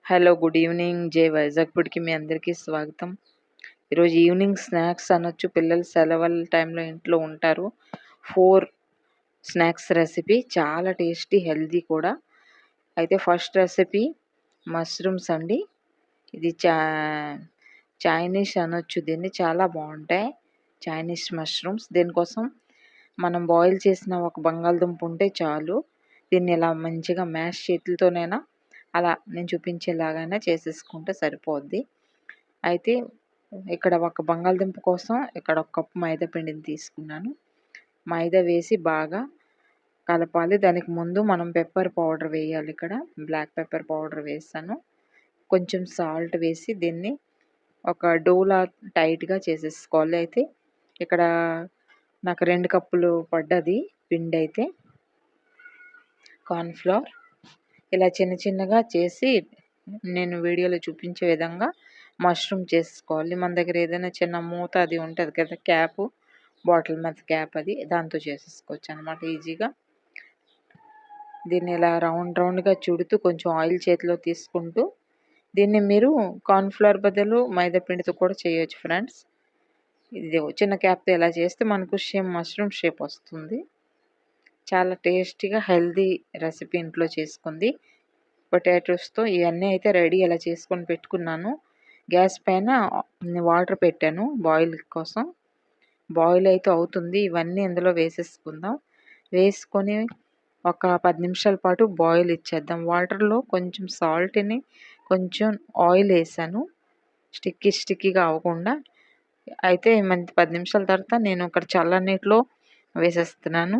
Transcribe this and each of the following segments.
Hello, good evening. Vizag ఫుడ్కి మీ అందరికీ స్వాగతం. ఈరోజు ఈవినింగ్ స్నాక్స్ అనొచ్చు. పిల్లలు సెలవుల టైంలో ఇంట్లో ఉంటారు. 4 స్నాక్స్ రెసిపీ చాలా టేస్టీ, హెల్తీ కూడా. అయితే ఫస్ట్ రెసిపీ మష్రూమ్స్ అండి. ఇది చైనీస్ అనొచ్చు దీన్ని. చాలా బాగుంటాయి చైనీస్ మష్రూమ్స్. దీనికోసం మనం బాయిల్ చేసిన ఒక బంగాళదుంప ఉంటే చాలు. దీన్ని ఇలా మంచిగా మ్యాష్ చేతులతోనైనా అలా నేను చూపించేలాగానే చేసేసుకుంటే సరిపోద్ది. అయితే ఇక్కడ ఒక బంగాళదుంప కోసం ఇక్కడ ఒక కప్పు మైదా పిండిని తీసుకున్నాను. మైదా వేసి బాగా కలపాలి. దానికి ముందు మనం పెప్పర్ పౌడర్ వేయాలి. ఇక్కడ బ్లాక్ పెప్పర్ పౌడర్ వేసాను. కొంచెం సాల్ట్ వేసి దీన్ని ఒక డోలా టైట్గా చేసేసుకోవాలి. అయితే ఇక్కడ నాకు 2 కప్పులు పడ్డది పిండి. అయితే కార్న్ఫ్లోర్ ఇలా చిన్న చిన్నగా చేసి నేను వీడియోలో చూపించే విధంగా మష్రూమ్ చేసుకోవాలి. మన దగ్గర ఏదైనా చిన్న మూత అది ఉంటుంది కదా, క్యాప్, బాటిల్ మీద క్యాప్, అది దాంతో చేసేసుకోవచ్చు అనమాట ఈజీగా. దీన్ని ఇలా రౌండ్గా చుడుతూ కొంచెం ఆయిల్ చేతిలో తీసుకుంటూ దీన్ని మీరు కార్న్ఫ్లవర్ బదులు మైదా పిండితో కూడా చేయొచ్చు ఫ్రెండ్స్. ఇది చిన్న క్యాప్తో ఇలా చేస్తే మనకు మష్రూమ్ షేప్ వస్తుంది. చాలా టేస్టీగా హెల్దీ రెసిపీ ఇంట్లో చేసుకుంది. పొటాటోస్తో ఇవన్నీ అయితే రెడీ ఇలా చేసుకొని పెట్టుకున్నాను. గ్యాస్ పైన వాటర్ పెట్టాను బాయిల్ కోసం. బాయిల్ అయితే అవుతుంది. ఇవన్నీ ఇందులో వేసేసుకుందాం. వేసుకొని ఒక 10 నిమిషాల పాటు బాయిల్ ఇచ్చేద్దాం. వాటర్లో కొంచెం సాల్ట్ని, కొంచెం ఆయిల్ వేసాను స్టిక్కీగా అవ్వకుండా. అయితే 10 నిమిషాల తర్వాత నేను ఇక్కడ చల్లనీటిలో వేసేస్తున్నాను.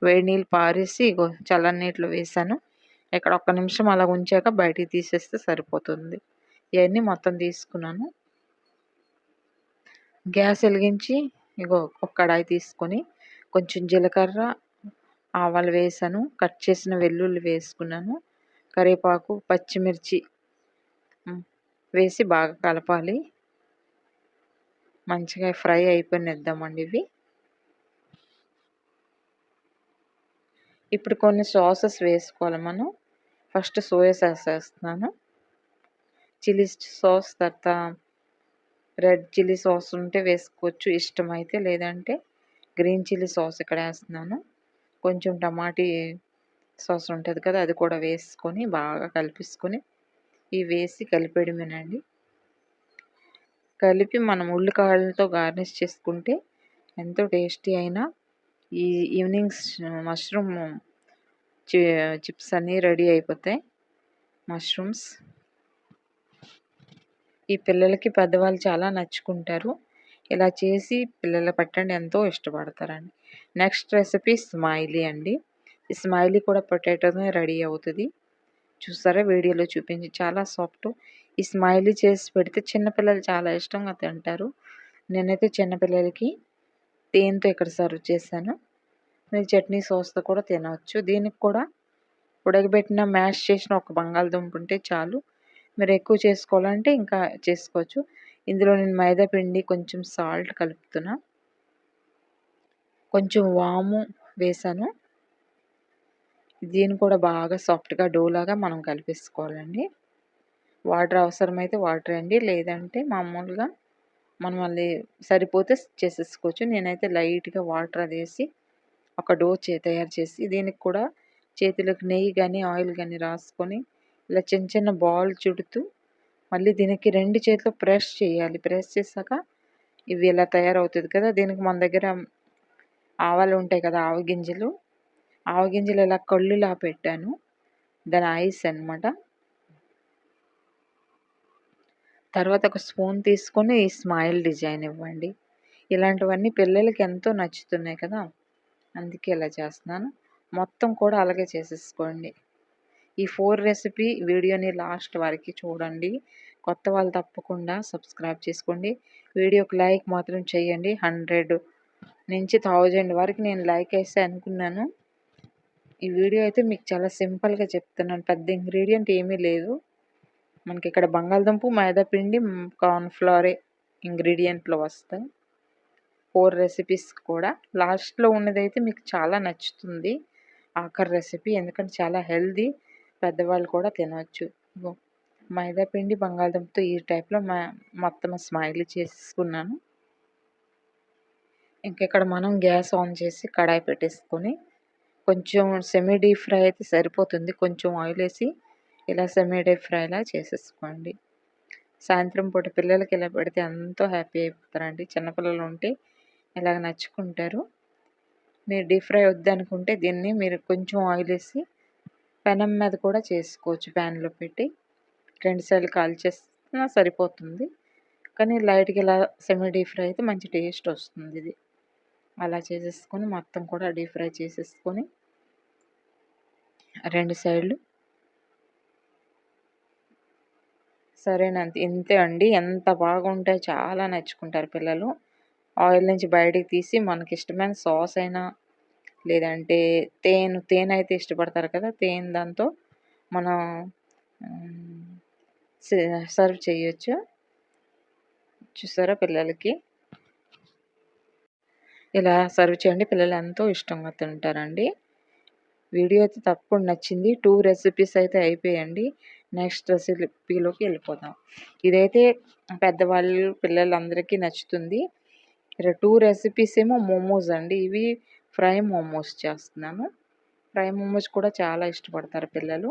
వేడి నీళ్ళు పారేసి చల్లనీటిలో వేసాను. ఇక్కడ 1 నిమిషం అలా ఉంచాక బయటికి తీసేస్తే సరిపోతుంది. ఇవన్నీ మొత్తం తీసుకున్నాను. గ్యాస్ వెలిగించి ఒక కడాయి తీసుకొని కొంచెం జీలకర్ర, ఆవాలు వేసాను. కట్ చేసిన వెల్లుల్లి వేసుకున్నాను. కరివేపాకు, పచ్చిమిర్చి వేసి బాగా కలపాలి. మంచిగా ఫ్రై అయిపోయినిద్దామండి ఇవి. ఇప్పుడు కొన్ని సాసెస్ వేసుకోవాలి మనం. ఫస్ట్ సోయా సాస్ వేస్తున్నాను. చిల్లీ సాస్, తర్వాత రెడ్ చిల్లీ సాస్ ఉంటే వేసుకోవచ్చు ఇష్టమైతే, లేదంటే గ్రీన్ చిల్లీ సాస్ ఇక్కడ వేస్తున్నాను. కొంచెం టమాటీ సాస్ ఉంటుంది కదా, అది కూడా వేసుకొని బాగా కలిపేసుకొని ఇవి వేసి కలిపేయడమేనండి. కలిపి మనం ఉల్లికాయలతో గార్నిష్ చేసుకుంటే ఎంతో టేస్టీ అయినా ఈ ఈవినింగ్స్ మష్రూమ్ చిప్స్ అన్నీ రెడీ అయిపోతాయి. మష్రూమ్స్ ఈ పిల్లలకి, పెద్దవాళ్ళు చాలా నచ్చుకుంటారు. ఇలా చేసి పిల్లలు పెట్టండి, ఎంతో ఇష్టపడతారండి. నెక్స్ట్ రెసిపీ స్మైలీ అండి. ఈ స్మైలీ కూడా పొటాటోనే రెడీ అవుతుంది. చూసారా, వీడియోలో చూపించి చాలా సాఫ్ట్. ఈ స్మైలీ చేసి పెడితే చిన్నపిల్లలు చాలా ఇష్టంగా తింటారు. నేనైతే చిన్నపిల్లలకి తేనెతో ఇక్కడ సర్వ్ చేశాను. మీరు చట్నీ సాస్తో కూడా తినవచ్చు. దీనికి కూడా ఉడకబెట్టిన మ్యాష్ చేసిన ఒక బంగాళదుంప ఉంటే చాలు. మీరు ఎక్కువ చేసుకోవాలంటే ఇంకా చేసుకోవచ్చు. ఇందులో నేను మైదా పిండి, కొంచెం సాల్ట్ కలుపుతున్నా. కొంచెం వాము వేసాను. దీన్ని కూడా బాగా సాఫ్ట్గా డోలాగా మనం కలిపేసుకోవాలండి. వాటర్ అవసరమైతే వాటర్ అండి, లేదంటే మామూలుగా మనం మళ్ళీ సరిపోతే చేసేసుకోవచ్చు. నేనైతే లైట్గా వాటర్ అది వేసి ఒక డో తయారు చేసి దీనికి కూడా చేతులకు నెయ్యి కానీ ఆయిల్ కానీ రాసుకొని ఇలా చిన్న చిన్న బాల్ చుడుతూ మళ్ళీ దీనికి 2 చేతులు ప్రెస్ చేయాలి. ప్రెస్ చేశాక ఇవి ఇలా తయారవుతుంది కదా. దీనికి మన దగ్గర ఆవాలు ఉంటాయి కదా, ఆవగింజలు ఇలా కళ్ళులా పెట్టాను. దాని ఐస్ అనమాట. తర్వాత ఒక స్పూన్ తీసుకొని ఈ స్మైల్ డిజైన్ ఇవ్వండి. ఇలాంటివన్నీ పిల్లలకి ఎంతో నచ్చుతున్నాయి కదా, అందుకే ఇలా చేస్తున్నాను. మొత్తం కూడా అలాగే చేసేసుకోండి. ఈ 4 రెసిపీ వీడియోని లాస్ట్ వరకు చూడండి. కొత్త వాళ్ళు తప్పకుండా సబ్స్క్రైబ్ చేసుకోండి. వీడియోకి లైక్ మాత్రం చేయండి. 100 నుంచి 1000 వరకు నేను లైక్ వేస్తే అనుకున్నాను. ఈ వీడియో అయితే మీకు చాలా సింపుల్గా చెప్తున్నాను. పెద్ద ఇంగ్రీడియంట్ ఏమీ లేదు. మనకి ఇక్కడ బంగాళదుంప, మైదా పిండి, కార్న్ఫ్లవరే ఇంగ్రీడియంట్లో వస్తాయి. 4 రెసిపీస్ కూడా లాస్ట్లో ఉన్నదైతే మీకు చాలా నచ్చుతుంది, ఆఖరి రెసిపీ. ఎందుకంటే చాలా హెల్దీ, పెద్దవాళ్ళు కూడా తినవచ్చు. మైదా పిండి బంగాళదుంపతో ఈ టైప్లో మొత్తం స్మైలీ చేసుకున్నాను. ఇక్కడ మనం గ్యాస్ ఆన్ చేసి కడాయి పెట్టేసుకొని కొంచెం సెమీ డీప్ ఫ్రై అయితే సరిపోతుంది. కొంచెం ఆయిల్ వేసి ఇలా సెమీ డీప్ ఫ్రైలా చేసేసుకోండి. సాయంత్రం పూట పిల్లలకి ఇలా పెడితే ఎంతో హ్యాపీ అయిపోతారండి. చిన్నపిల్లలు ఉంటే ఇలాగ నచ్చుకుంటారు. మీరు డీప్ ఫ్రై వద్దనుకుంటే దీన్ని మీరు కొంచెం ఆయిల్ వేసి పెనం మీద కూడా చేసుకోవచ్చు. ప్యాన్లో పెట్టి 2 సార్లు కాల్చేసినా సరిపోతుంది. కానీ లైట్గా ఇలా సెమీ డీప్ ఫ్రై అయితే మంచి టేస్ట్ వస్తుంది. ఇది అలా చేసేసుకొని మొత్తం కూడా డీప్ ఫ్రై చేసేసుకొని 2 సైడ్లు సరేనంత ఇంతే అండి. ఎంత బాగుంటాయి, చాలా నచ్చుకుంటారు పిల్లలు. ఆయిల్ నుంచి బయటికి తీసి మనకి ఇష్టమైన సాస్ అయినా లేదంటే తేనె అయితే ఇష్టపడతారు కదా, తేనె దాంతో మనం సర్వ్ చేయొచ్చు. చూసారా, పిల్లలకి ఇలా సర్వ్ చేయండి. పిల్లలు ఎంతో ఇష్టంగా తింటారండి. వీడియో అయితే తప్పకుండా నచ్చింది. 2 రెసిపీస్ అయితే అయిపోయండి. నెక్స్ట్ రెసిపీలోకి వెళ్ళిపోదాం. ఇదైతే పెద్దవాళ్ళు పిల్లలందరికీ నచ్చుతుంది. 2 రెసిపీస్ ఏమో మోమోస్ అండి. ఇవి ఫ్రై మోమోస్ చేస్తున్నాను. ఫ్రై మోమోస్ కూడా చాలా ఇష్టపడతారు పిల్లలు.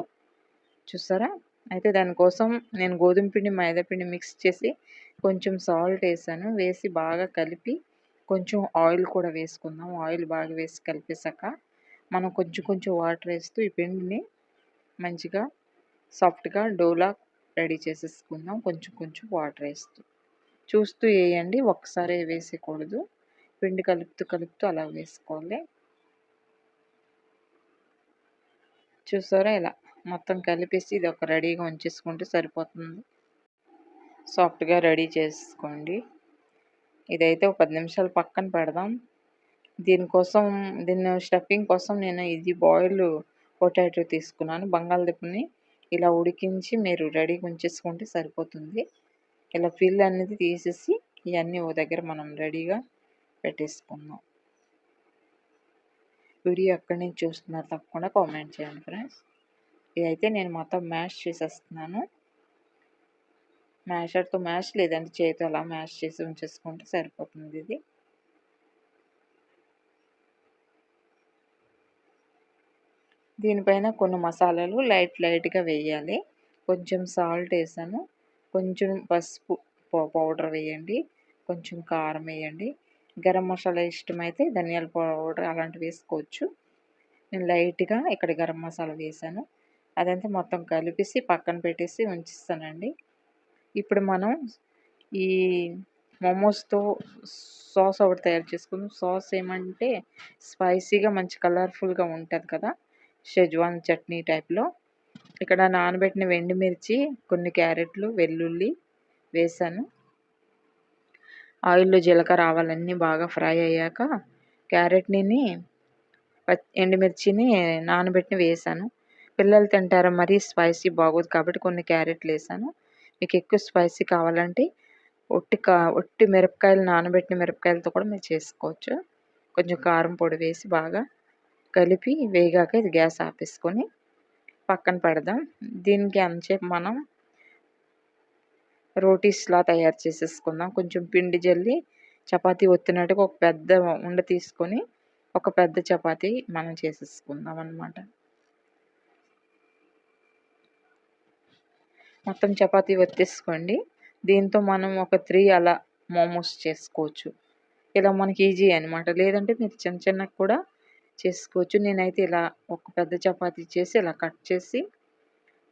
చూసారా, అయితే దానికోసం నేను గోధుమ పిండి మైదా పిండి మిక్స్ చేసి కొంచెం సాల్ట్ వేసాను. వేసి బాగా కలిపి కొంచెం ఆయిల్ కూడా వేసుకుందాం. ఆయిల్ బాగా వేసి కలిపేసాక మనం కొంచెం కొంచెం వాటర్ వేస్తూ ఈ పిండిని మంచిగా సాఫ్ట్గా డోలా రెడీ చేసేసుకుందాం. కొంచెం కొంచెం వాటర్ వేస్తూ చూస్తూ వేయండి. ఒక్కసారి వేసేయకూడదు. పిండి కలుపుతూ కలుపుతూ అలా వేసుకోవాలి. చూసారా, ఇలా మొత్తం కలిపేసి ఇది ఒక రెడీగా ఉంచేసుకుంటే సరిపోతుంది. సాఫ్ట్గా రెడీ చేసుకోండి. ఇదైతే ఒక 10 నిమిషాలు పక్కన పెడదాం. దీన్ని స్టఫింగ్ కోసం నేను ఇది బాయిల్డ్ పొటాటో తీసుకున్నాను. బంగాళదుంపని ఇలా ఉడికించి మీరు రెడీగా ఉంచేసుకుంటే సరిపోతుంది. ఇలా ఫిల్ అనేది తీసేసి ఇవన్నీ ఓ దగ్గర మనం రెడీగా పెట్టేసుకుందాం. వీడియో ఎక్కడి నుంచి చూస్తున్నారు తప్పకుండా కామెంట్ చేయండి ఫ్రెండ్స్. ఇదైతే నేను మొత్తం మ్యాష్ చేసేస్తున్నాను. మ్యాషర్తో మ్యాష్ లేదంటే చేతితో అలా మ్యాష్ చేసి ఉంచేసుకుంటే సరిపోతుంది. ఇది దీనిపైన కొన్ని మసాలాలు లైట్గా వేయాలి. కొంచెం సాల్ట్ వేసాను. కొంచెం పసుపు పౌడర్ వేయండి. కొంచెం కారం వేయండి. గరం మసాలా ఇష్టమైతే ధనియాల పౌడర్ అలాంటివి వేసుకోవచ్చు. నేను లైట్గా ఇక్కడ గరం మసాలా వేసాను. అదంతా మొత్తం కలిపేసి పక్కన పెట్టేసి ఉంచిస్తానండి. ఇప్పుడు మనం ఈ మోమోస్తో సాస్ ఒకటి తయారు చేసుకుందాం. సాస్ ఏమంటే స్పైసీగా మంచి కలర్ఫుల్గా ఉంటుంది కదా, షెజ్వాన్ చట్నీ టైప్లో. ఇక్కడ నానబెట్టిన ఎండుమిర్చి, కొన్ని క్యారెట్లు, వెల్లుల్లి వేసాను. ఆయిల్లో జీలకర్ర ఆవాలన్నీ బాగా ఫ్రై అయ్యాక క్యారెట్ని ఎండుమిర్చిని నానబెట్టిన వేసాను. పిల్లలు తింటారు, మరీ స్పైసీ బాగోదు కాబట్టి కొన్ని క్యారెట్లు వేసాను. మీకు ఎక్కువ స్పైసీ కావాలంటే ఒట్టి మిరపకాయలు, నానబెట్టిన మిరపకాయలతో కూడా మీరు చేసుకోవచ్చు. కొంచెం కారం పొడి వేసి బాగా కలిపి వేగాక ఇది గ్యాస్ ఆపేసుకొని పక్కన పెడదాం. దీనికి అంతసేపు మనం రోటీస్లా తయారు చేసేసుకుందాం. కొంచెం పిండి జల్లి చపాతీ ఒత్తినట్టుగా ఒక పెద్ద ఉండ తీసుకొని ఒక పెద్ద చపాతీ మనం చేసేసుకుందాం అన్నమాట. మొత్తం చపాతీ ఒత్తేసుకోండి. దీంతో మనం ఒక 3 అలా మోమోస్ చేసుకోవచ్చు. ఇలా మనకి ఈజీ అనమాట. లేదంటే మీరు చిన్న చిన్నగా కూడా చేసుకోవచ్చు. నేనైతే ఇలా ఒక పెద్ద చపాతీ చేసి ఇలా కట్ చేసి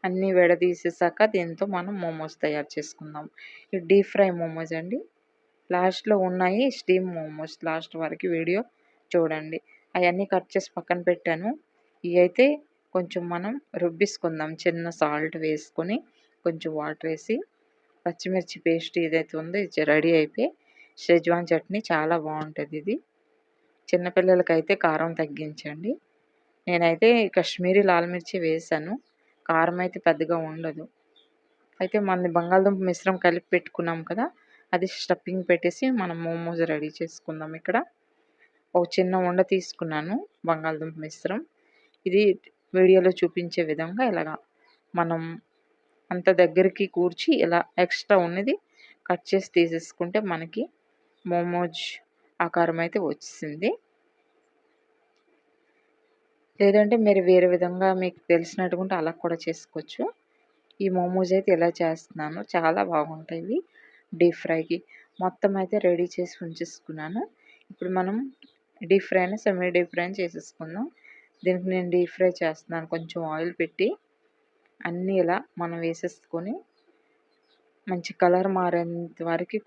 అన్నీ విడదీసేసాక దీంతో మనం మోమోస్ తయారు చేసుకుందాం. ఇది డీప్ ఫ్రై మోమోస్ అండి. లాస్ట్లో ఉన్నాయి స్టీమ్ మోమోస్. లాస్ట్ వరకు వీడియో చూడండి. అవన్నీ కట్ చేసి పక్కన పెట్టాను. ఇవి అయితే కొంచెం మనం రుబ్బిసుకుందాం. చిన్న సాల్ట్ వేసుకొని కొంచెం వాటర్ వేసి పచ్చిమిర్చి పేస్ట్ ఏదైతే ఉందో ఇది రెడీ అయిపోయి షెజ్వాన్ చట్నీ చాలా బాగుంటుంది. ఇది చిన్నపిల్లలకైతే కారం తగ్గించండి. నేనైతే కాశ్మీరీ లాల్ మిర్చి వేసాను. కారం అయితే పెద్దగా ఉండదు. అయితే మనది బంగాళదుంప మిశ్రమం కలిపి పెట్టుకున్నాం కదా, అది స్టఫింగ్ పెట్టేసి మనం మోమోస్ రెడీ చేసుకుందాం. ఇక్కడ ఒక చిన్న ఉండ తీసుకున్నాను బంగాళదుంప మిశ్రమం. ఇది వీడియోలో చూపించే విధంగా ఇలాగా మనం అంత దగ్గరికి కూర్చి ఇలా ఎక్స్ట్రా ఉన్నది కట్ చేసి తీసేసుకుంటే మనకి మోమోజ్ ఆకారం అయితే వచ్చింది. లేదంటే మీరు వేరే విధంగా మీకు తెలిసినట్టుకుంటే అలా కూడా చేసుకోవచ్చు. ఈ మోమోస్ అయితే ఇలా చేస్తున్నాను, చాలా బాగుంటాయి ఇవి డీప్ ఫ్రైకి. మొత్తం అయితే రెడీ చేసి ఉంచేసుకున్నాను. ఇప్పుడు మనం డీప్ ఫ్రై అయినా సెమీ డీప్ ఫ్రై చేసేసుకుందాం. దీనికి నేను డీప్ ఫ్రై చేస్తున్నాను. కొంచెం ఆయిల్ పెట్టి అన్నీ ఇలా మనం వేసేసుకొని మంచి కలర్ మారేంత వరకు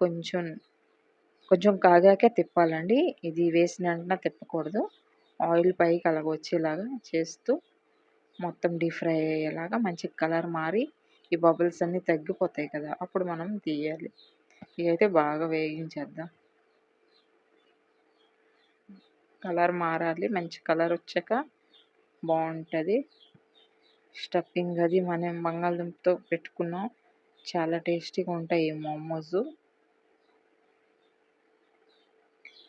కొంచెం కాగాకే తిప్పాలండి. ఇది వేసిన వెంటనే తిప్పకూడదు. ఆయిల్ పైకి అలాగ వచ్చేలాగా చేస్తూ మొత్తం డీప్ ఫ్రై అయ్యేలాగా మంచి కలర్ మారి ఈ బబుల్స్ అన్నీ తగ్గిపోతాయి కదా, అప్పుడు మనం తీయాలి. ఇవైతే బాగా వేగించేద్దాం. కలర్ మారాలి, మంచి కలర్ వచ్చాక బాగుంటుంది. స్టఫింగ్ అది మనం బంగాళదుంపతో పెట్టుకున్నాం, చాలా టేస్టీగా ఉంటాయి ఈ మోమోస్.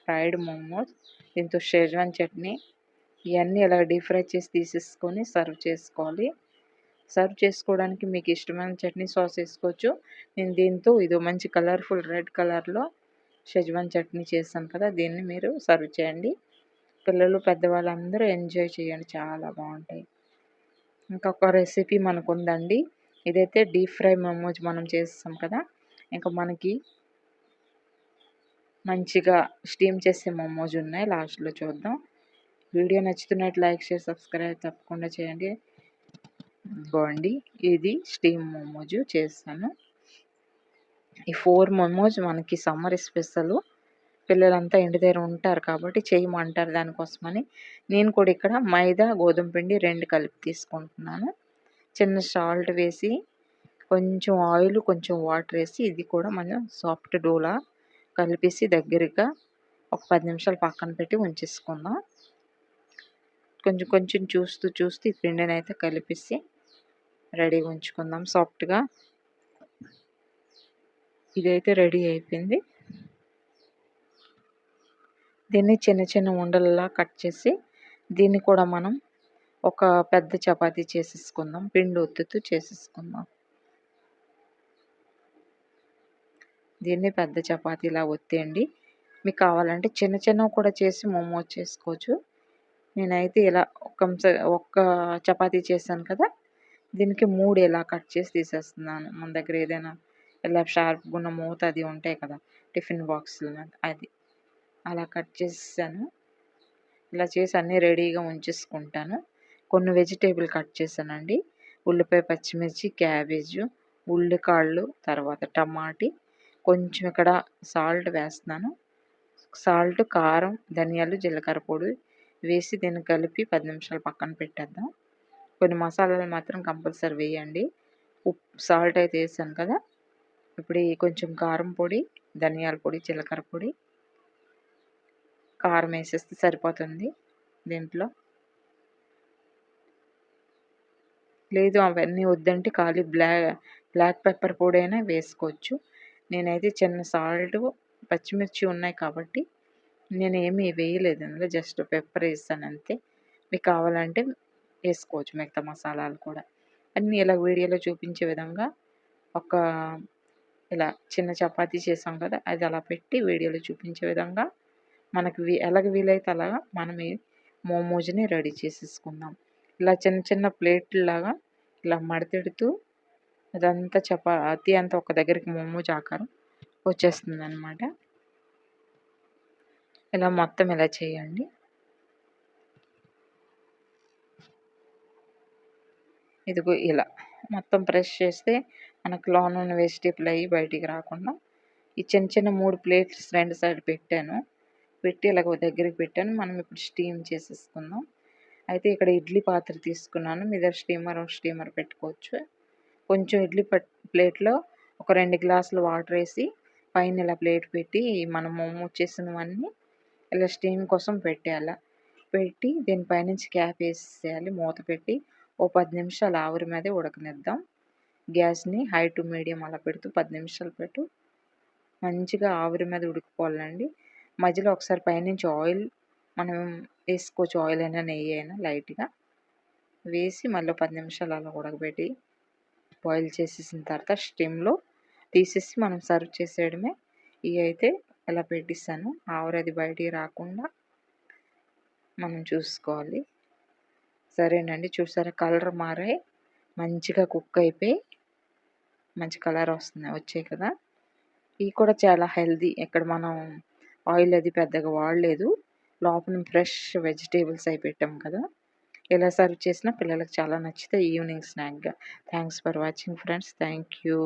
ఫ్రైడ్ మోమోస్, దీంతో షెజ్వాన్ చట్నీ ఇవన్నీ ఇలా డీప్ ఫ్రై చేసి తీసేసుకొని సర్వ్ చేసుకోవాలి. సర్వ్ చేసుకోవడానికి మీకు ఇష్టమైన చట్నీ సాస్ వేసుకోవచ్చు. నేను దీంతో ఇది మంచి కలర్ఫుల్ రెడ్ కలర్లో షెజ్వాన్ చట్నీ చేస్తాను కదా, దీన్ని మీరు సర్వ్ చేయండి. పిల్లలు పెద్దవాళ్ళు అందరూ ఎంజాయ్ చేయండి, చాలా బాగుంటాయి. ఇంకొక రెసిపీ మనకు ఉందండి. ఇదైతే డీప్ ఫ్రై మోమోస్ మనం చేస్తాం కదా, ఇంకా మనకి మంచిగా స్టీమ్ చేసే మోమోస్ ఉన్నాయి, లాస్ట్లో చూద్దాం. వీడియో నచ్చుతున్నట్లు లైక్ షేర్ సబ్స్క్రైబ్ తప్పకుండా చేయండి. ఇదిగోండి, ఇది స్టీమ్ మోమోజ్ చేస్తాను. ఈ 4 మోమోజ్ మనకి సమ్మర్ స్పెషల్. పిల్లలంతా ఇంటి దగ్గర ఉంటారు కాబట్టి చేయమంటారు, దానికోసమని నేను కూడా ఇక్కడ మైదా గోధుమ పిండి 2 కలిపి తీసుకుంటున్నాను. చిన్న సాల్ట్ వేసి కొంచెం ఆయిల్ కొంచెం వాటర్ వేసి ఇది కూడా మనం సాఫ్ట్ డోలా కలిపేసి దగ్గరగా ఒక 10 నిమిషాలు పక్కన పెట్టి ఉంచేసుకుందాం. కొంచెం చూస్తూ ఈ పిండిని అయితే కలిపేసి రెడీగా ఉంచుకుందాం సాఫ్ట్గా. ఇదైతే రెడీ అయిపోయింది. దీన్ని చిన్న ఉండలలా కట్ చేసి దీన్ని కూడా మనం ఒక పెద్ద చపాతీ చేసేసుకుందాం, పిండి ఒత్తుతూ చేసేసుకుందాం. దీన్ని పెద్ద చపాతీలా ఒత్తేయండి. మీకు కావాలంటే చిన్నవి కూడా చేసి మోమోస్ చేసుకోవచ్చు. నేనైతే ఇలా ఒక్క చపాతీ చేశాను కదా, దీనికి 3 ఇలా కట్ చేసి తీసేస్తున్నాను. మన దగ్గర ఏదైనా ఇలా షార్ప్గా ఉన్న మూత అది ఉంటాయి కదా, టిఫిన్ బాక్స్లో అది అలా కట్ చేసాను. ఇలా చేసి అన్నీ రెడీగా ఉంచేసుకుంటాను. కొన్ని వెజిటేబుల్ కట్ చేశానండి. ఉల్లిపాయ, పచ్చిమిర్చి, క్యాబేజు, ఉల్లికాళ్ళు, తర్వాత టమాటీ, కొంచెం ఇక్కడ సాల్ట్ వేస్తున్నాను. సాల్ట్, కారం, ధనియాలు, జీలకర్ర పొడి వేసి దీన్ని కలిపి 10 నిమిషాలు పక్కన పెట్టేద్దాం. కొన్ని మసాలాలు మాత్రం కంపల్సరీ వేయండి. సాల్ట్ అయితే వేసాను కదా, ఇప్పుడు కొంచెం కారం పొడి, ధనియాల పొడి, జీలకర్ర పొడి, కారం వేసేస్తే సరిపోతుంది. దీంట్లో లేదు అవన్నీ వద్దంటే ఖాళీ బ్లాక్ పెప్పర్ పొడి అయినా వేసుకోవచ్చు. నేనైతే చిన్న సాల్ట్, పచ్చిమిర్చి ఉన్నాయి కాబట్టి నేను ఏమీ వేయలేదు అందులో, జస్ట్ పెప్పర్ వేస్తాను అంతే. మీకు కావాలంటే వేసుకోవచ్చు మిగతా మసాలాలు కూడా. అన్నీ ఇలా వీడియోలో చూపించే విధంగా ఒక ఇలా చిన్న చపాతీ చేసాం కదా, అది అలా పెట్టి వీడియోలో చూపించే విధంగా మనకు ఎలాగ వీలైతే అలాగా మనం ఈ మోమోస్ని రెడీ చేసేసుకుందాం. ఇలా చిన్న ప్లేట్లాగా ఇలా మడతెడుతూ అదంతా చపాతీ అంతా ఒక దగ్గరికి మోమోస్ ఆకారం వచ్చేస్తుంది అన్నమాట. ఇలా మొత్తం ఇలా చేయండి. ఇదిగో ఇలా మొత్తం ప్రెస్ చేస్తే మనకు లోన ఉన్న వెజిటేబుల్ అవి బయటికి రాకుండా ఈ చిన్న 3 ప్లేట్స్ 2 సైడ్ పెట్టాను. పెట్టి ఇలాగ దగ్గరికి పెట్టాను. మనం ఇప్పుడు స్టీమ్ చేసేసుకుందాం. అయితే ఇక్కడ ఇడ్లీ పాత్ర తీసుకున్నాను. మీ దగ్గర స్టీమర్ పెట్టుకోవచ్చు. కొంచెం ఇడ్లీ ప్లేట్లో ఒక 2 గ్లాసులు వాటర్ వేసి పైన ఇలా ప్లేట్ పెట్టి మనం మోమోస్ చేసినవన్నీ ఇలా స్టీమ్ కోసం పెట్టేయాలి. పెట్టి దీనిపైనుంచి క్యాప్ వేసేయాలి. మూత పెట్టి ఓ 10 నిమిషాలు ఆవిరి మీదే ఉడకనిద్దాం. గ్యాస్ని హై టు మీడియం అలా పెడుతూ 10 నిమిషాలు పెట్టు మంచిగా ఆవిరి మీద ఉడికిపోవాలండి. మధ్యలో ఒకసారి పైనుంచి ఆయిల్ మనం వేసుకోవచ్చు, ఆయిల్ అయినా నెయ్యి అయినా లైట్గా వేసి మళ్ళీ 10 నిమిషాలు అలా ఉడకబెట్టి బాయిల్ చేసేసిన తర్వాత స్టీమ్‌లో తీసేసి మనం సర్వ్ చేసేయడమే. ఇవి అయితే ఇలా పెట్టేసాను. ఆవిరది బయటికి రాకుండా మనం చూసుకోవాలి. సరేనండి. చూసారా కలర్ మారాయి. మంచిగా కుక్ అయిపోయి మంచి కలర్ వచ్చాయి కదా! ఇవి కూడా చాలా హెల్తీ. ఇక్కడ మనం ఆయిల్ అది పెద్దగా వాడలేదు. లోపల ఫ్రెష్ వెజిటేబుల్స్ అవి పెట్టాం కదా! ఎలా సర్వ్ చేసినా పిల్లలకి చాలా నచ్చుతాయి ఈవినింగ్ స్నాక్‌గా. Thanks for watching friends. Thank you.